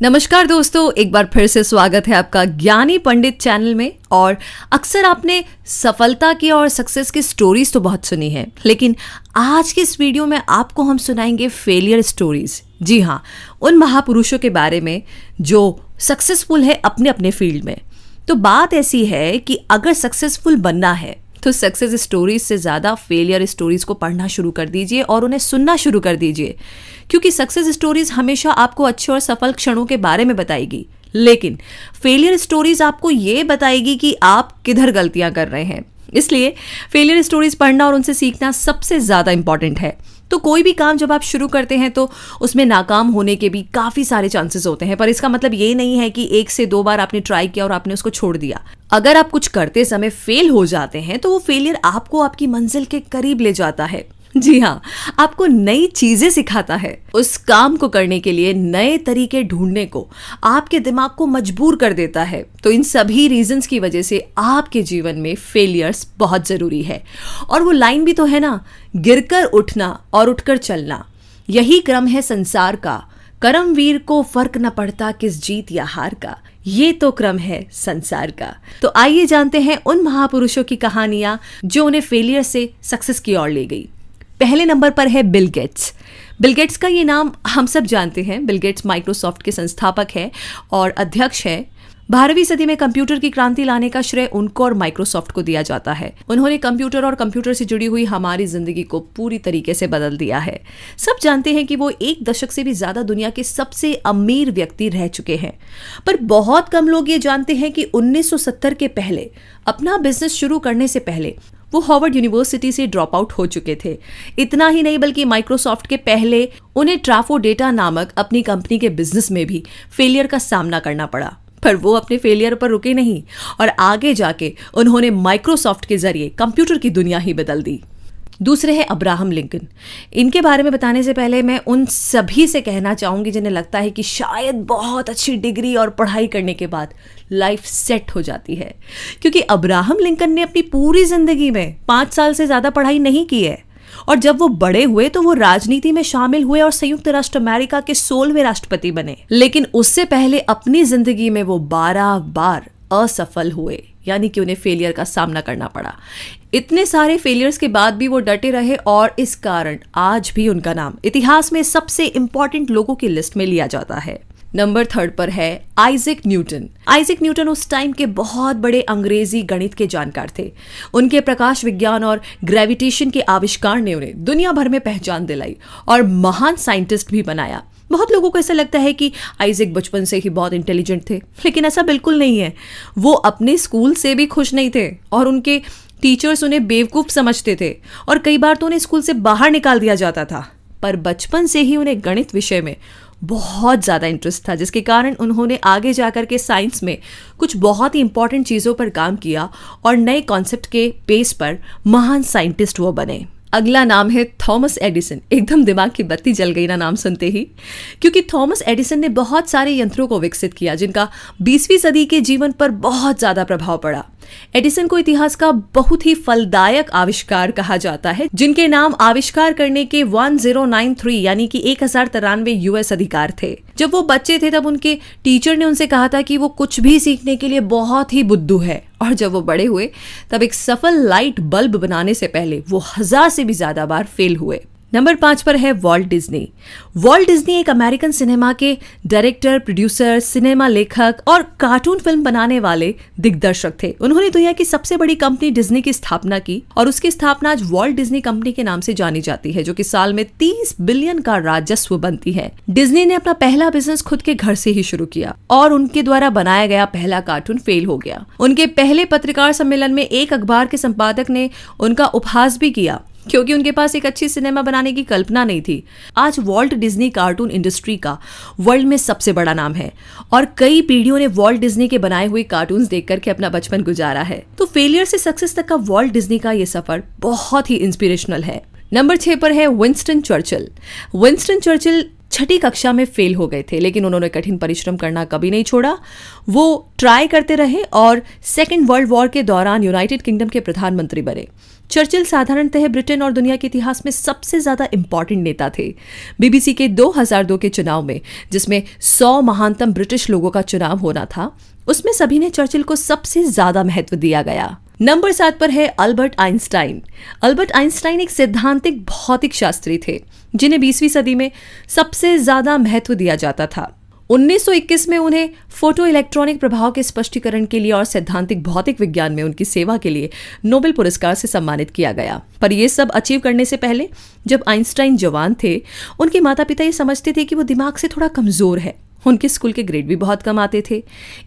नमस्कार दोस्तों, एक बार फिर से स्वागत है आपका ज्ञानी पंडित चैनल में। और अक्सर आपने सफलता की और सक्सेस की स्टोरीज तो बहुत सुनी है, लेकिन आज की इस वीडियो में आपको हम सुनाएंगे फेलियर स्टोरीज। जी हाँ, उन महापुरुषों के बारे में जो सक्सेसफुल है अपने अपने फील्ड में। तो बात ऐसी है कि अगर सक्सेसफुल बनना है तो सक्सेस स्टोरीज से ज़्यादा फेलियर स्टोरीज को पढ़ना शुरू कर दीजिए और उन्हें सुनना शुरू कर दीजिए, क्योंकि सक्सेस स्टोरीज हमेशा आपको अच्छे और सफल क्षणों के बारे में बताएगी, लेकिन फेलियर स्टोरीज आपको ये बताएगी कि आप किधर गलतियां कर रहे हैं। इसलिए फेलियर स्टोरीज पढ़ना और उनसे सीखना सबसे ज़्यादा इंपॉर्टेंट है। तो कोई भी काम जब आप शुरू करते हैं तो उसमें नाकाम होने के भी काफ़ी सारे चांसेस होते हैं, पर इसका मतलब ये नहीं है कि 1 से 2 बार आपने ट्राई किया और आपने उसको छोड़ दिया। अगर आप कुछ करते समय फेल हो जाते हैं तो वो फेलियर आपको आपकी मंजिल के करीब ले जाता है। जी हाँ, आपको नई चीजें सिखाता है। उस काम को करने के लिए नए तरीके ढूंढने को आपके दिमाग को मजबूर कर देता है। तो इन सभी रीजंस की वजह से आपके जीवन में फेलियर्स बहुत जरूरी है। और वो लाइन भी तो है ना, गिरकर उठना और उठकर चलना, यही क्रम है संसार का। करमवीर को फर्क न पड़ता किस जीत या हार का, ये तो क्रम है संसार का। तो आइए जानते हैं उन महापुरुषों की कहानियां जो उन्हें फेलियर से सक्सेस की ओर ले गई। पहले नंबर पर है बिल गेट्स। बिल गेट्स का ये नाम हम सब जानते हैं। बिल गेट्स माइक्रोसॉफ्ट के संस्थापक हैं और अध्यक्ष हैं। 12वीं सदी में कंप्यूटर की क्रांति लाने का श्रेय उनको और माइक्रोसॉफ्ट को दिया जाता है। उन्होंने कंप्यूटर और कंप्यूटर से जुड़ी हुई हमारी जिंदगी को पूरी तरीके से बदल दिया है। सब जानते हैं कि वो 1 दशक से भी ज्यादा दुनिया के सबसे अमीर व्यक्ति रह चुके हैं, पर बहुत कम लोग ये जानते हैं कि 1970 के पहले, अपना बिजनेस शुरू करने से पहले, वो हार्वर्ड यूनिवर्सिटी से ड्रॉप आउट हो चुके थे। इतना ही नहीं, बल्कि माइक्रोसॉफ्ट के पहले उन्हें ट्राफो डेटा नामक अपनी कंपनी के बिजनेस में भी फेलियर का सामना करना पड़ा। पर वो अपने फेलियर पर रुके नहीं और आगे जाके उन्होंने माइक्रोसॉफ्ट के जरिए कंप्यूटर की दुनिया ही बदल दी। दूसरे हैं अब्राहम लिंकन। इनके बारे में बताने से पहले मैं उन सभी से कहना चाहूंगी जिन्हें लगता है कि शायद बहुत अच्छी डिग्री और पढ़ाई करने के बाद लाइफ सेट हो जाती है, क्योंकि अब्राहम लिंकन ने अपनी पूरी जिंदगी में 5 साल से ज्यादा पढ़ाई नहीं की है। और जब वो बड़े हुए तो वो राजनीति में शामिल हुए और संयुक्त राष्ट्र अमेरिका के 16वें राष्ट्रपति बने। लेकिन उससे पहले अपनी जिंदगी में वो 12 बार असफल हुए, यानी कि उन्हें फेलियर का सामना करना पड़ा। इतने सारे फेलियर्स के बाद भी वो डटे रहे और इस कारण आज भी उनका नाम इतिहास में सबसे इंपॉर्टेंट लोगों की लिस्ट में लिया जाता है। नंबर 3 पर है आइजैक न्यूटन। आइजैक न्यूटन उस टाइम के बहुत बड़े अंग्रेजी गणित के जानकार थे। उनके प्रकाश विज्ञान और ग्रेविटेशन के आविष्कार ने उन्हें दुनिया भर में पहचान दिलाई और महान साइंटिस्ट भी बनाया। बहुत लोगों को ऐसा लगता है कि आइजैक बचपन से ही बहुत इंटेलिजेंट थे, लेकिन ऐसा बिल्कुल नहीं है। वो अपने स्कूल से भी खुश नहीं थे और उनके टीचर्स उन्हें बेवकूफ़ समझते थे और कई बार तो उन्हें स्कूल से बाहर निकाल दिया जाता था। पर बचपन से ही उन्हें गणित विषय में बहुत ज़्यादा इंटरेस्ट था, जिसके कारण उन्होंने आगे जाकर के साइंस में कुछ बहुत ही इंपॉर्टेंट चीज़ों पर काम किया और नए कॉन्सेप्ट के बेस पर महान साइंटिस्ट वो बने। अगला नाम है थॉमस एडिसन। एकदम दिमाग की बत्ती जल गई ना नाम सुनते ही, क्योंकि थॉमस एडिसन ने बहुत सारे यंत्रों को विकसित किया जिनका 20वीं सदी के जीवन पर बहुत ज़्यादा प्रभाव पड़ा। एडिसन को इतिहास का बहुत ही फलदायक आविष्कार कहा जाता है, जिनके नाम आविष्कार करने के 1093 यानी कि 1093 यूएस अधिकार थे। जब वो बच्चे थे तब उनके टीचर ने उनसे कहा था कि वो कुछ भी सीखने के लिए बहुत ही बुद्धू है, और जब वो बड़े हुए तब एक सफल लाइट बल्ब बनाने से पहले वो 1000 से भी ज्यादा बार फेल हुए। नंबर 5 पर है वॉल्ट डिज्नी। वॉल्ट डिज्नी एक अमेरिकन सिनेमा के डायरेक्टर, प्रोड्यूसर, सिनेमा लेखक और कार्टून फिल्म बनाने वाले दिग्दर्शक थे। उन्होंने दुनिया की सबसे बड़ी कंपनी डिज्नी की स्थापना की और उसकी स्थापना आज वॉल्ट डिज्नी कंपनी के नाम से जानी जाती है, जो कि साल में 30 बिलियन का राजस्व बनती है। डिज्नी ने अपना पहला बिजनेस खुद के घर से ही शुरू किया और उनके द्वारा बनाया गया पहला कार्टून फेल हो गया। उनके पहले पत्रकार सम्मेलन में एक अखबार के संपादक ने उनका उपहास भी किया, क्योंकि उनके पास एक अच्छी सिनेमा बनाने की कल्पना नहीं थी। आज वॉल्ट डिज्नी कार्टून इंडस्ट्री का वर्ल्ड में सबसे बड़ा नाम है और कई पीढ़ियों ने वॉल्ट डिज्नी के बनाए हुए कार्टून्स देख करके अपना बचपन गुजारा है। तो फेलियर से सक्सेस तक का वॉल्ट डिज्नी का ये सफर बहुत ही इंस्पिरेशनल है। नंबर 6 पर है विंस्टन चर्चिल। विंस्टन चर्चिल छठी कक्षा में फेल हो गए थे, लेकिन उन्होंने कठिन परिश्रम करना कभी नहीं छोड़ा। वो ट्राई करते रहे और सेकेंड वर्ल्ड वॉर के दौरान यूनाइटेड किंगडम के प्रधानमंत्री बने। चर्चिल साधारणतः ब्रिटेन और दुनिया के इतिहास में सबसे ज्यादा इंपॉर्टेंट नेता थे। बीबीसी के 2002 के चुनाव में, जिसमें 100 महानतम ब्रिटिश लोगों का चुनाव होना था, उसमें सभी ने चर्चिल को सबसे ज्यादा महत्व दिया गया। नंबर 7 पर है अल्बर्ट आइंस्टाइन। अल्बर्ट आइंस्टाइन एक सैद्धांतिक भौतिक शास्त्री थे जिन्हें 20वीं सदी में सबसे ज्यादा महत्व दिया जाता था। 1921 में उन्हें फोटो इलेक्ट्रॉनिक प्रभाव के स्पष्टीकरण के लिए और सैद्धांतिक भौतिक विज्ञान में उनकी सेवा के लिए नोबेल पुरस्कार से सम्मानित किया गया। पर यह सब अचीव करने से पहले, जब आइंस्टाइन जवान थे, उनके माता पिता ये समझते थे कि वो दिमाग से थोड़ा कमजोर है। उनके स्कूल के ग्रेड भी बहुत कम आते थे,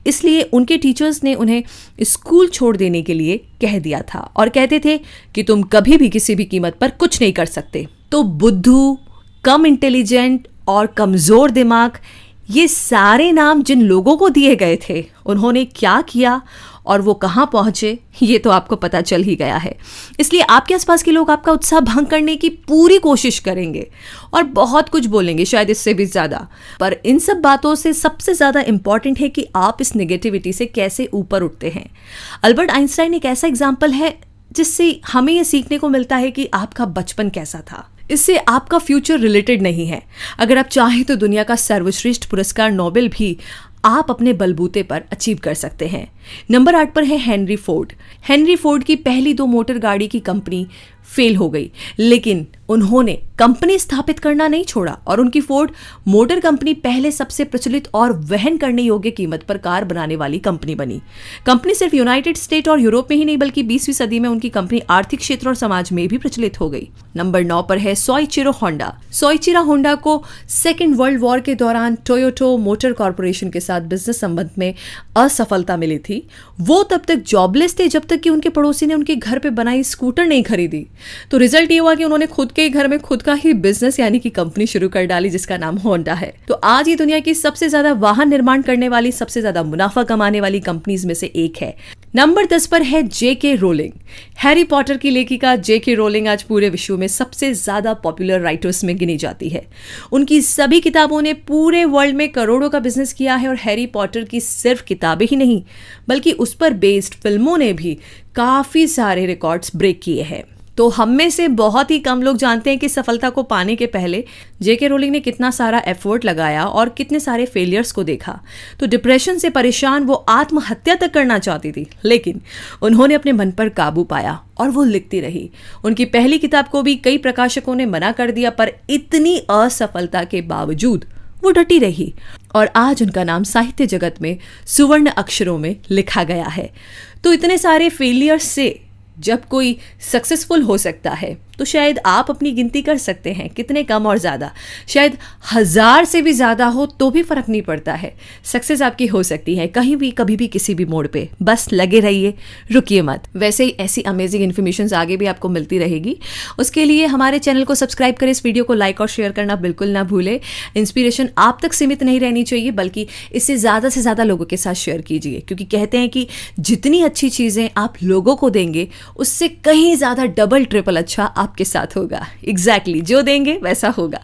इसलिए उनके टीचर्स ने उन्हें स्कूल छोड़ देने के लिए कह दिया था और कहते थे कि तुम कभी भी किसी भी कीमत पर कुछ नहीं कर सकते। तो बुद्धू, कम इंटेलिजेंट और कमजोर दिमाग, ये सारे नाम जिन लोगों को दिए गए थे, उन्होंने क्या किया और वो कहाँ पहुंचे, ये तो आपको पता चल ही गया है। इसलिए आपके आसपास के लोग आपका उत्साह भंग करने की पूरी कोशिश करेंगे और बहुत कुछ बोलेंगे, शायद इससे भी ज्यादा। पर इन सब बातों से सबसे ज्यादा इंपॉर्टेंट है कि आप इस नेगेटिविटी से कैसे ऊपर उठते हैं। अल्बर्ट आइंस्टाइन एक ऐसा एग्जाम्पल है जिससे हमें यह सीखने को मिलता है कि आपका बचपन कैसा था। इससे आपका फ्यूचर रिलेटेड नहीं है। अगर आप चाहें तो दुनिया का सर्वश्रेष्ठ पुरस्कार नोबेल भी आप अपने बलबूते पर अचीव कर सकते हैं। नंबर 8 पर है हेनरी फोर्ड। हेनरी फोर्ड की पहली 2 मोटर गाड़ी की कंपनी फेल हो गई, लेकिन उन्होंने कंपनी स्थापित करना नहीं छोड़ा और उनकी फोर्ड मोटर कंपनी पहले सबसे प्रचलित और वहन करने योग्य कीमत पर कार बनाने वाली कंपनी बनी। कंपनी सिर्फ यूनाइटेड स्टेट और यूरोप में ही नहीं, बल्कि 20वीं सदी में उनकी कंपनी आर्थिक क्षेत्र और समाज में भी प्रचलित हो गई। नंबर 9 पर है सोइचिरो होंडा। सोइचिरो होंडा को सेकेंड वर्ल्ड वॉर के दौरान टोयोटो मोटर कॉर्पोरेशन के साथ बिजनेस संबंध में असफलता मिली थी। वो तब तक जॉबलेस थे जब तक कि उनके पड़ोसी ने उनके घर पे बनाई स्कूटर नहीं खरीदी। तो रिजल्ट ये हुआ कि उन्होंने खुद के घर में खुद का ही बिजनेस यानी कि कंपनी शुरू कर डाली, जिसका नाम होंडा है। तो आज ये दुनिया की सबसे ज्यादा वाहन निर्माण करने वाली, सबसे ज्यादा मुनाफा कमाने वाली कंपनीज में से एक है। नंबर 10 पर है जेके रोलिंग। हैरी पॉटर की लेखिका जेके रोलिंग आज पूरे विश्व में सबसे ज्यादा पॉपुलर राइटर्स में गिनी जाती है। उनकी सभी किताबों ने पूरे वर्ल्ड में करोड़ों का बिजनेस किया है और हैरी पॉटर की सिर्फ किताबें ही नहीं, बल्कि उस पर बेस्ड फिल्मों ने भी काफी सारे रिकॉर्ड्स ब्रेक किए हैं। तो हम में से बहुत ही कम लोग जानते हैं कि सफलता को पाने के पहले जेके रोलिंग ने कितना सारा एफर्ट लगाया और कितने सारे फेलियर्स को देखा। तो डिप्रेशन से परेशान वो आत्महत्या तक करना चाहती थी, लेकिन उन्होंने अपने मन पर काबू पाया और वो लिखती रही। उनकी पहली किताब को भी कई प्रकाशकों ने मना कर दिया, पर इतनी असफलता के बावजूद वो डटी रही और आज उनका नाम साहित्य जगत में सुवर्ण अक्षरों में लिखा गया है। तो इतने सारे फेलियर्स से जब कोई सक्सेसफुल हो सकता है, तो शायद आप अपनी गिनती कर सकते हैं कितने कम और ज़्यादा, शायद 1000 से भी ज़्यादा हो तो भी फर्क नहीं पड़ता है। सक्सेस आपकी हो सकती है कहीं भी, कभी भी, किसी भी मोड़ पे। बस लगे रहिए, रुकिए मत। वैसे ही ऐसी अमेजिंग इन्फॉर्मेशन आगे भी आपको मिलती रहेगी। उसके लिए हमारे चैनल को सब्सक्राइब करें, इस वीडियो को लाइक और शेयर करना बिल्कुल ना भूलें। इंस्पिरेशन आप तक सीमित नहीं रहनी चाहिए, बल्कि इससे ज़्यादा लोगों के साथ शेयर कीजिए, क्योंकि कहते हैं कि जितनी अच्छी चीज़ें आप लोगों को देंगे, उससे कहीं ज़्यादा डबल ट्रिपल अच्छा आपके साथ होगा। एग्जैक्टली जो देंगे वैसा होगा।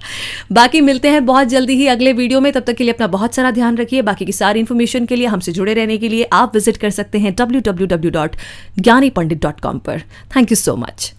बाकी मिलते हैं बहुत जल्दी ही अगले वीडियो में। तब तक के लिए अपना बहुत सारा ध्यान रखिए। बाकी की सारी इन्फॉर्मेशन के लिए, हमसे जुड़े रहने के लिए आप विजिट कर सकते हैं www.gyanipandit.com पर। Thank you so much.